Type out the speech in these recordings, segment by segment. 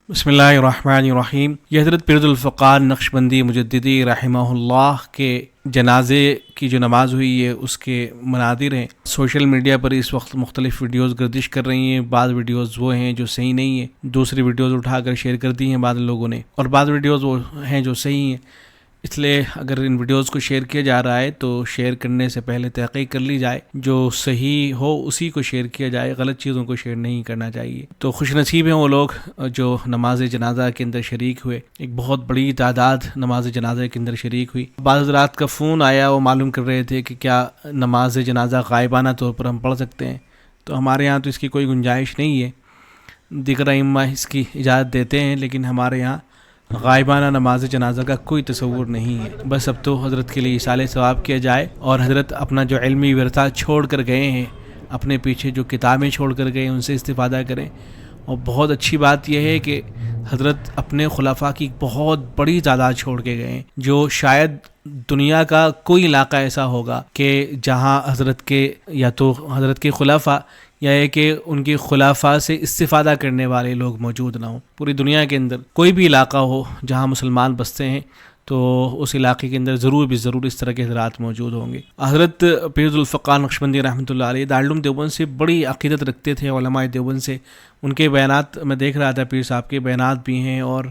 بسم اللہ الرحمن الرحیم۔ یہ حضرت پیر الفقار نقشبندی مجددی رحمہ اللہ کے جنازے کی جو نماز ہوئی ہے اس کے مناظر ہیں۔ سوشل میڈیا پر اس وقت مختلف ویڈیوز گردش کر رہی ہیں۔ بعض ویڈیوز وہ ہیں جو صحیح نہیں ہیں، دوسری ویڈیوز اٹھا کر شیئر کر دی ہیں بعض لوگوں نے، اور بعض ویڈیوز وہ ہیں جو صحیح ہیں۔ اس لیے اگر ان ویڈیوز کو شیئر کیا جا رہا ہے تو شیئر کرنے سے پہلے تحقیق کر لی جائے، جو صحیح ہو اسی کو شیئر کیا جائے، غلط چیزوں کو شیئر نہیں کرنا چاہیے۔ تو خوش نصیب ہیں وہ لوگ جو نماز جنازہ کے اندر شریک ہوئے۔ ایک بہت بڑی تعداد نماز جنازہ کے اندر شریک ہوئی۔ بعض حضرات کا فون آیا، وہ معلوم کر رہے تھے کہ کیا نماز جنازہ غائبانہ طور پر ہم پڑھ سکتے ہیں، تو ہمارے ہاں تو اس کی کوئی گنجائش نہیں ہے۔ دیگر ائمہ اس کی اجازت دیتے ہیں، لیکن ہمارے یہاں غائبانہ نماز جنازہ کا کوئی تصور نہیں ہے۔ بس اب تو حضرت کے لیے ایصال ثواب کیا جائے، اور حضرت اپنا جو علمی ورثہ چھوڑ کر گئے ہیں، اپنے پیچھے جو کتابیں چھوڑ کر گئے ہیں، ان سے استفادہ کریں۔ اور بہت اچھی بات یہ ہے کہ حضرت اپنے خلفاء کی بہت بڑی تعداد چھوڑ کے گئے ہیں، جو شاید دنیا کا کوئی علاقہ ایسا ہوگا کہ جہاں حضرت کے یا تو حضرت کے خلفاء یا یہ کہ ان کے خلفاء سے استفادہ کرنے والے لوگ موجود نہ ہوں۔ پوری دنیا کے اندر کوئی بھی علاقہ ہو جہاں مسلمان بستے ہیں تو اس علاقے کے اندر ضرور اس طرح کے حضرات موجود ہوں گے۔ حضرت پیر الفقار نقشبندی رحمۃ اللہ علیہ دارالعلوم دیوبند سے بڑی عقیدت رکھتے تھے، علماء دیوبند سے ان کے بیانات میں دیکھ رہا تھا، پیر صاحب کے بیانات بھی ہیں اور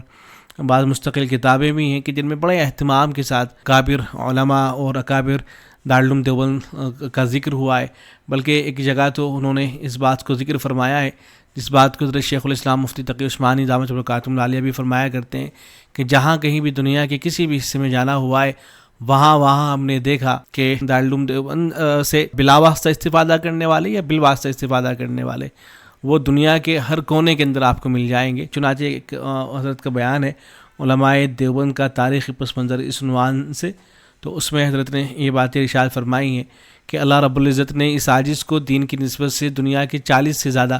بعض مستقل کتابیں بھی ہیں کہ جن میں بڑے اہتمام کے ساتھ اکابر علماء اور اکابر دارالعلوم دیوبند کا ذکر ہوا ہے۔ بلکہ ایک جگہ تو انہوں نے اس بات کو ذکر فرمایا ہے، جس بات کو حضرت شیخ الاسلام مفتی تقی عثمانی دامت برکاتہم العالیہ بھی فرمایا کرتے ہیں کہ جہاں کہیں بھی دنیا کے کسی بھی حصے میں جانا ہوا ہے، وہاں ہم نے دیکھا کہ دارالعلوم دیوبند سے بلا واسطہ استفادہ کرنے والے یا بالواسطہ استفادہ کرنے والے وہ دنیا کے ہر کونے کے اندر آپ کو مل جائیں گے۔ چنانچہ ایک حضرت کا بیان ہے علماء دیوبند کا تاریخی پس منظر اس عنوان سے، تو اس میں حضرت نے یہ باتیں ارشاد فرمائی ہیں کہ اللہ رب العزت نے اس عاجز کو دین کی نسبت سے دنیا کے 40 سے زیادہ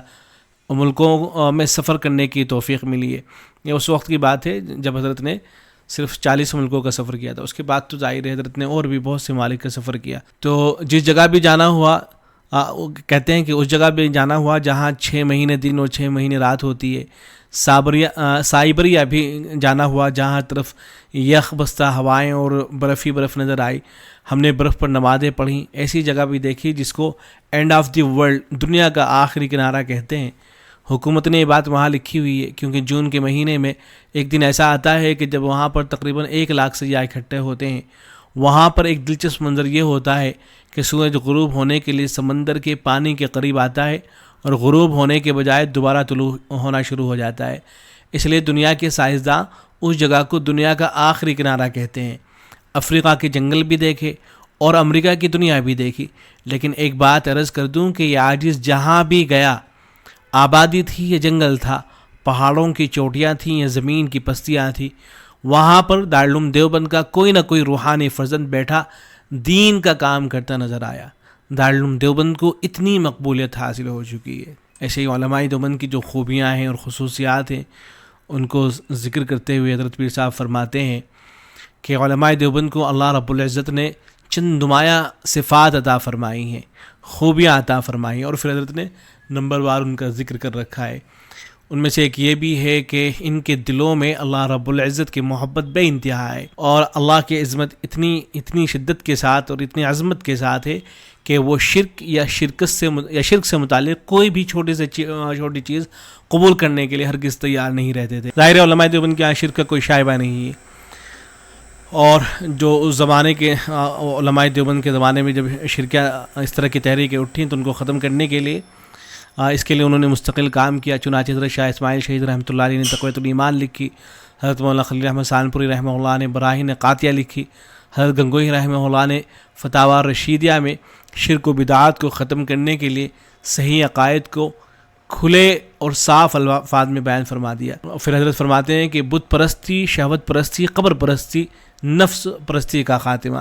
ملکوں میں سفر کرنے کی توفیق ملی ہے۔ یہ اس وقت کی بات ہے جب حضرت نے صرف 40 ملکوں کا سفر کیا تھا، اس کے بعد تو ظاہر ہے حضرت نے اور بھی بہت سے ممالک کا سفر کیا۔ تو جس جگہ بھی جانا ہوا، کہتے ہیں کہ اس جگہ بھی جانا ہوا جہاں 6 مہینے دن اور 6 مہینے رات ہوتی ہے۔ سائبریا بھی جانا ہوا جہاں طرف یخ بستہ ہوائیں اور برف نظر آئی، ہم نے برف پر نمازیں پڑھیں۔ ایسی جگہ بھی دیکھی جس کو اینڈ آف دی ورلڈ، دنیا کا آخری کنارہ کہتے ہیں۔ حکومت نے یہ بات وہاں لکھی ہوئی ہے کیونکہ جون کے مہینے میں ایک دن ایسا آتا ہے کہ جب وہاں پر تقریباً 1 لاکھ سیاح اکٹھے ہوتے ہیں۔ وہاں پر ایک دلچسپ منظر یہ ہوتا ہے کہ سورج غروب ہونے کے لیے سمندر کے پانی کے قریب آتا ہے اور غروب ہونے کے بجائے دوبارہ طلوع ہونا شروع ہو جاتا ہے۔ اس لیے دنیا کے سائنسداں اس جگہ کو دنیا کا آخری کنارہ کہتے ہیں۔ افریقہ کے جنگل بھی دیکھے اور امریکہ کی دنیا بھی دیکھی، لیکن ایک بات عرض کر دوں کہ یہ عاجز جہاں بھی گیا، آبادی تھی یا جنگل تھا، پہاڑوں کی چوٹیاں تھیں یا زمین کی پستیاں تھیں، وہاں پر دارالعلوم دیوبند کا کوئی نہ کوئی روحانی فرزند بیٹھا دین کا کام کرتا نظر آیا۔ دارالعلوم دیوبند کو اتنی مقبولیت حاصل ہو چکی ہے۔ ایسے ہی علماء دیوبند کی جو خوبیاں ہیں اور خصوصیات ہیں ان کو ذکر کرتے ہوئے حضرت پیر صاحب فرماتے ہیں کہ علماء دیوبند کو اللہ رب العزت نے چند نمایاں صفات عطا فرمائی ہیں، خوبیاں عطا فرمائی ہیں، اور پھر حضرت نے نمبر وار ان کا ذکر کر رکھا ہے۔ ان میں سے ایک یہ بھی ہے کہ ان کے دلوں میں اللہ رب العزت کی محبت بے انتہا ہے، اور اللہ کی عظمت اتنی شدت کے ساتھ اور اتنی عظمت کے ساتھ ہے کہ وہ شرک سے متعلق کوئی بھی چھوٹی چیز قبول کرنے کے لیے ہرگز تیار نہیں رہتے تھے۔ ظاہر علماء دیوبند کے یہاں شرک کا کوئی شائبہ نہیں ہے، اور جو اس زمانے کے علماء دیوبند کے زمانے میں جب شرکیہ اس طرح کی تحریکیں اٹھیں تو ان کو ختم کرنے کے لیے اس کے لیے انہوں نے مستقل کام کیا۔ چنانچہ حضرت شاہ اسماعیل شہید رحمۃ اللہ علیہ نے تقویۃ الایمان لکھی، حضرت مولانا خلیل احمد سانپوری رحمہ اللہ نے براہین قاطعہ لکھی، حضرت گنگوہی رحمہ اللہ نے فتاوی رشیدیہ میں شرک و بدعات کو ختم کرنے کے لیے صحیح عقائد کو کھلے اور صاف الفاظ میں بیان فرما دیا۔ پھر حضرت فرماتے ہیں کہ بت پرستی، شہوت پرستی، قبر پرستی، نفس پرستی کا خاتمہ۔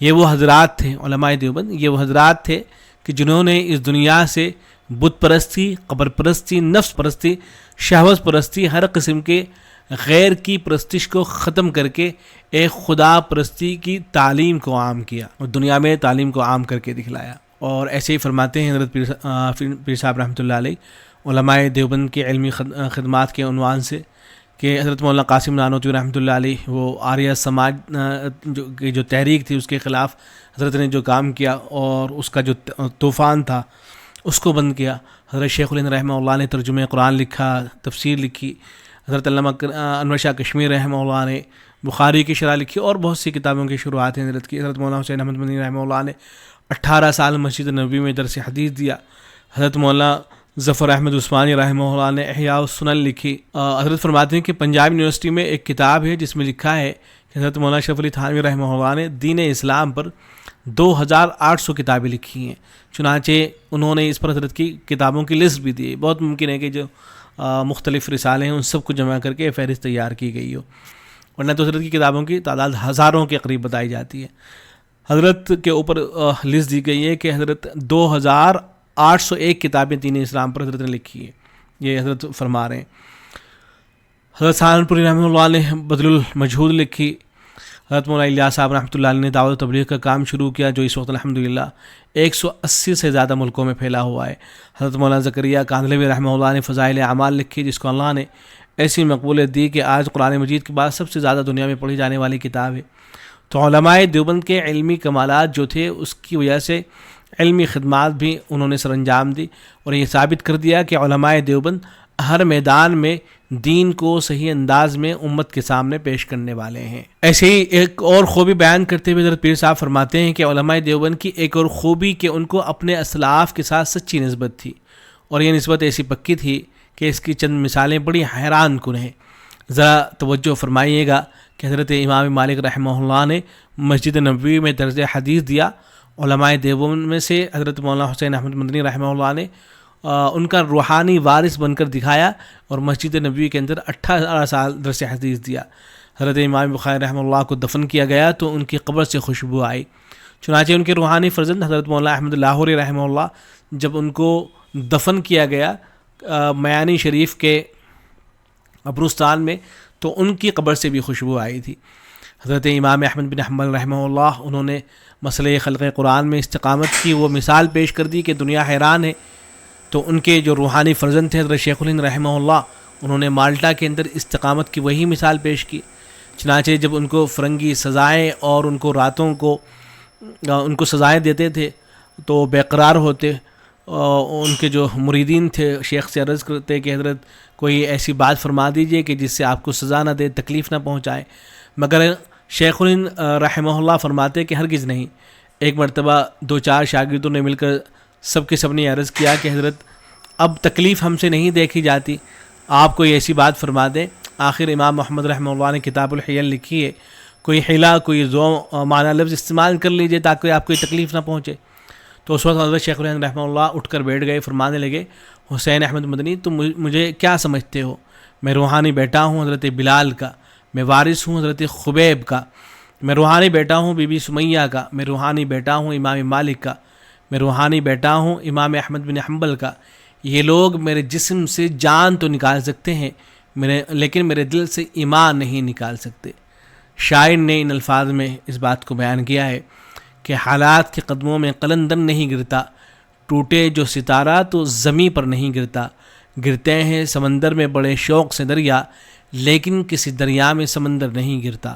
یہ وہ حضرات تھے علماء دیوبند، یہ وہ حضرات تھے کہ جنہوں نے اس دنیا سے بت پرستی، قبر پرستی، نفس پرستی، شہوت پرستی، ہر قسم کے غیر کی پرستش کو ختم کر کے ایک خدا پرستی کی تعلیم کو عام کیا اور دنیا میں تعلیم کو عام کر کے دکھلایا۔ اور ایسے ہی فرماتے ہیں حضرت پیر صاحب رحمۃ اللہ علیہ علماء دیوبند کے علمی خدمات کے عنوان سے کہ حضرت مولانا قاسم نانوتوی رحمۃ اللہ علیہ وہ آریہ سماج جو تحریک تھی اس کے خلاف حضرت نے جو کام کیا اور اس کا جو طوفان تھا اس کو بند کیا. حضرت شیخ الہند رحمہ اللہ نے ترجمہ قرآن لکھا، تفسیر لکھی. حضرت علامہ انور شاہ کشمیر رحمہ اللہ نے بخاری کی شرح لکھی اور بہت سی کتابوں کی شروعات ہیں حضرت کی. حضرت مولانا حسین احمد مدنی رحمہ اللہ نے 18 سال مسجد نبوی میں درس حدیث دیا. حضرت مولانا ظفر احمد عثمانی رحمہ اللہ نے احیاء السنن لکھی. حضرت فرماتے ہیں کہ پنجاب یونیورسٹی میں ایک کتاب ہے جس میں لکھا ہے کہ حضرت مولانا اشرف علی تھانوی رحمہ اللہ نے دین اسلام پر 2800 کتابیں لکھی ہیں. چنانچہ انہوں نے اس پر حضرت کی کتابوں کی لسٹ بھی دی. بہت ممکن ہے کہ جو مختلف رسالے ہیں ان سب کو جمع کر کے فہرست تیار کی گئی ہو، ورنہ تو حضرت کی کتابوں کی تعداد ہزاروں کے قریب بتائی جاتی ہے. حضرت کے اوپر لسٹ دی گئی ہے کہ حضرت 2801 کتابیں دین اسلام پر حضرت نے لکھی ہے. یہ حضرت فرما رہے ہیں. حضرت سہارنپوری رحمہ اللہ نے بذل المجہود لکھی. حضرت مولانا الیاس صاحب رحمۃ اللہ علیہ نے دعوت و تبلیغ کا کام شروع کیا جو اس وقت الحمدللہ 180 سے زیادہ ملکوں میں پھیلا ہوا ہے. حضرت مولانا زکریا کاندھلوی رحمہ اللہ نے فضائل اعمال لکھی جس کو اللہ نے ایسی مقبولیت دی کہ آج قرآن مجید کے بعد سب سے زیادہ دنیا میں پڑھی جانے والی کتاب ہے. تو علماء دیوبند کے علمی کمالات جو تھے اس کی وجہ سے علمی خدمات بھی انہوں نے سر انجام دی اور یہ ثابت کر دیا کہ علماء دیوبند ہر میدان میں دین کو صحیح انداز میں امت کے سامنے پیش کرنے والے ہیں. ایسے ہی ایک اور خوبی بیان کرتے ہوئے حضرت پیر صاحب فرماتے ہیں کہ علماء دیوبند کی ایک اور خوبی کہ ان کو اپنے اسلاف کے ساتھ سچی نسبت تھی اور یہ نسبت ایسی پکی تھی کہ اس کی چند مثالیں بڑی حیران کن ہیں. ذرا توجہ فرمائیے گا کہ حضرت امام مالک رحمہ اللہ نے مسجد نبوی میں درس حدیث دیا. علماء دیوبند میں سے حضرت مولانا حسین احمد مدنی رحمہ اللہ نے ان کا روحانی وارث بن کر دکھایا اور مسجد نبوی کے اندر 18 سال درس حدیث دیا. حضرت امام بخاری رحمہ اللہ کو دفن کیا گیا تو ان کی قبر سے خوشبو آئی. چنانچہ ان کے روحانی فرزند حضرت مولانا احمد لاہوری رحمہ اللہ جب ان کو دفن کیا گیا میانی شریف کے قبرستان میں تو ان کی قبر سے بھی خوشبو آئی تھی. حضرت امام احمد بن حنبل رحمہ اللہ انہوں نے مسئلہ خلق قرآن میں استقامت کی وہ مثال پیش کر دی کہ دنیا حیران ہے. تو ان کے جو روحانی فرزند تھے حضرت شیخ الہند رحمہ اللہ انہوں نے مالٹا کے اندر استقامت کی وہی مثال پیش کی. چنانچہ جب ان کو فرنگی سزائیں اور ان کو راتوں کو ان کو سزائیں دیتے تھے تو بے قرار ہوتے. ان کے جو مریدین تھے شیخ سے عرض کرتے کہ حضرت کوئی ایسی بات فرما دیجئے کہ جس سے آپ کو سزا نہ دے، تکلیف نہ پہنچائے. مگر شیخ الہند رحمہ اللہ فرماتے کہ ہرگز نہیں. ایک مرتبہ 2-4 شاگردوں نے مل کر سب کے سب نے عرض کیا کہ حضرت اب تکلیف ہم سے نہیں دیکھی جاتی، آپ کوئی ایسی بات فرما دیں. آخر امام محمد رحمہ اللہ نے کتاب الحیل لکھی ہے، کوئی حیلہ کوئی معنی لفظ استعمال کر لیجئے تاکہ آپ کو تکلیف نہ پہنچے. تو اس وقت حضرت شیخ الہند رحمہ اللہ اٹھ کر بیٹھ گئے، فرمانے لگے حسین احمد مدنی تم مجھے کیا سمجھتے ہو؟ میں روحانی بیٹا ہوں حضرت بلال کا، میں وارث ہوں حضرت خبیب کا، میں روحانی بیٹا ہوں بی بی سمیہ کا، میں روحانی بیٹا ہوں امام مالک کا، میں روحانی بیٹا ہوں امام احمد بن حنبل کا. یہ لوگ میرے جسم سے جان تو نکال سکتے ہیں لیکن میرے دل سے ایمان نہیں نکال سکتے. شاعر نے ان الفاظ میں اس بات کو بیان کیا ہے کہ حالات کے قدموں میں قلندر نہیں گرتا، ٹوٹے جو ستارہ تو زمیں پر نہیں گرتا. گرتے ہیں سمندر میں بڑے شوق سے دریا، لیکن کسی دریا میں سمندر نہیں گرتا.